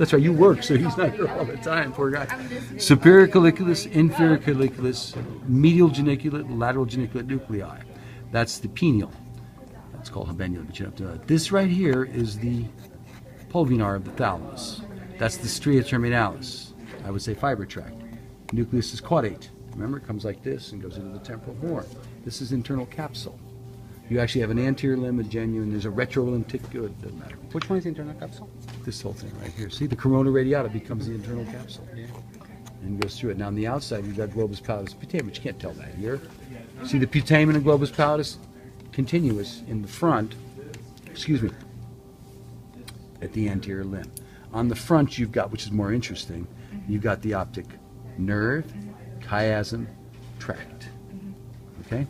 That's right, you work, so he's not here all the time, poor guy. Superior colliculus, inferior colliculus, medial geniculate, lateral geniculate nuclei. That's the pineal. That's called habenula, but you don't have to know that. This right here is the pulvinar of the thalamus. That's the stria terminalis. I would say fiber tract. Nucleus is caudate. Remember, it comes like this and goes into the temporal horn. This is internal capsule. You actually have an anterior limb, a genuine, there's a retrolenticular, doesn't matter. Which one is the internal capsule? This whole thing right here. See, the corona radiata becomes the internal capsule. Yeah. And goes through it. Now on the outside, you've got globus pallidus putamen, but you can't tell that here. See the putamen and globus pallidus continuous in the front, excuse me, at the anterior limb. On the front, you've got, which is more interesting, you've got the optic nerve, chiasm, tract. Okay?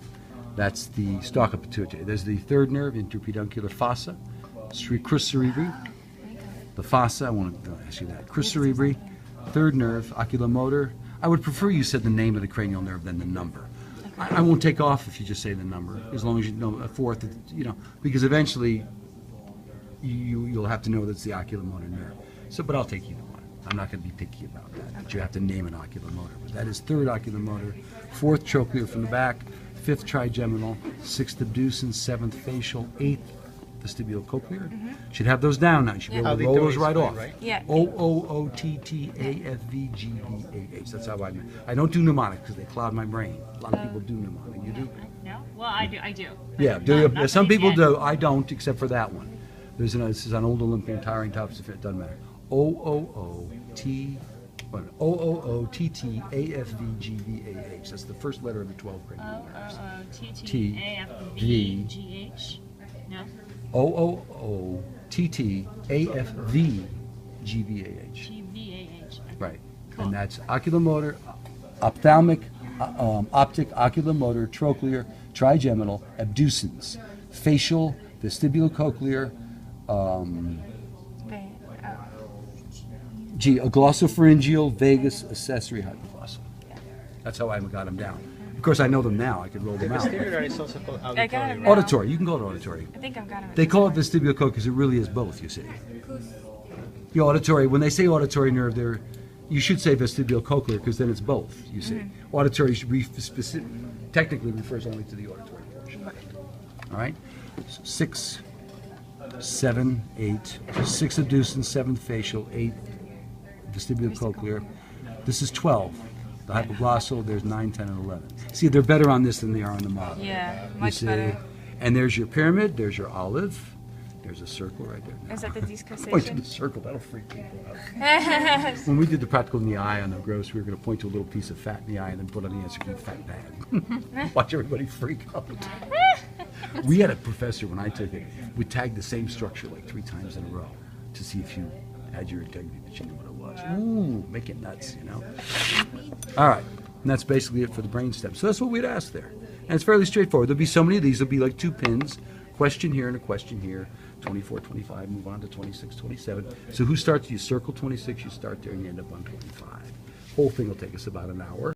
That's the stalk of pituitary. There's the third nerve, interpeduncular fossa, crus cerebri. The fossa, I want to ask you that. Crus cerebri, third nerve, oculomotor. I would prefer you said the name of the cranial nerve than the number. I won't take off if you just say the number, as long as you know a fourth, because eventually you'll have to know that's the oculomotor nerve. So, but I'll take either one. I'm not going to be picky about that, but you have to name an oculomotor. But that is third oculomotor, fourth trochlear from the back, fifth trigeminal, sixth abducens, seventh facial, eighth vestibulocochlear. Should have those down now. You should be able to roll those right off. Yeah. O-O-O-T-T-A-F-V-G-B-A-H. That's how I don't do mnemonic because they cloud my brain. A lot of people do mnemonic. You do? No? Well, I do. Yeah, do you? Some people do. I don't, except for that one. This is an old Olympian towering tops. It doesn't matter. O-O-O-T-T-A-F-V-G-B-A-H. That's the first letter of the 12 cranial nerves. O-O-O-T-T-A-F-V-G-H. No? O-O-O-T-T-A-F-V-G-B-A-H. G-V-A-H. Right. Cool. And that's oculomotor, ophthalmic, optic, oculomotor, trochlear, trigeminal, abducens, facial, vestibulocochlear, glossopharyngeal, vagus, accessory, hypoglossal. That's how I got them down. Of course, I know them now. I could roll them out. Vestibular is also called I got it auditory. now. Auditory. You can call it auditory. I think I've got it. They call it vestibulocochlear because it really is both, you see. The auditory, when they say auditory nerve, you should say vestibulocochlear because then it's both, you see. Auditory technically refers only to the auditory portion. All right? So 6, 7, 8, 6 abducens, 7 facial, 8 vestibulocochlear. This is 12. The hypoglossal, there's 9, 10, and 11. See, they're better on this than they are on the model. Yeah, You much see? better. And there's your pyramid, there's your olive, there's a circle right there. Is that the Point to the discussation? circle, that'll freak people out. When we did the practical in the eye on the gross, we were going to point to a little piece of fat in the eye and then put on the answer key, fat bad. Watch everybody freak out. We had a professor, when I took it, would tag the same structure like 3 times in a row to see if you had your integrity, that you knew what it was. Ooh, make it nuts, All right, and that's basically it for the brainstem. So that's what we'd ask there. And it's fairly straightforward. There'll be so many of these, there'll be like 2 pins, question here and a question here, 24, 25, move on to 26, 27. So who starts, you circle 26, you start there and you end up on 25. Whole thing will take us about an hour.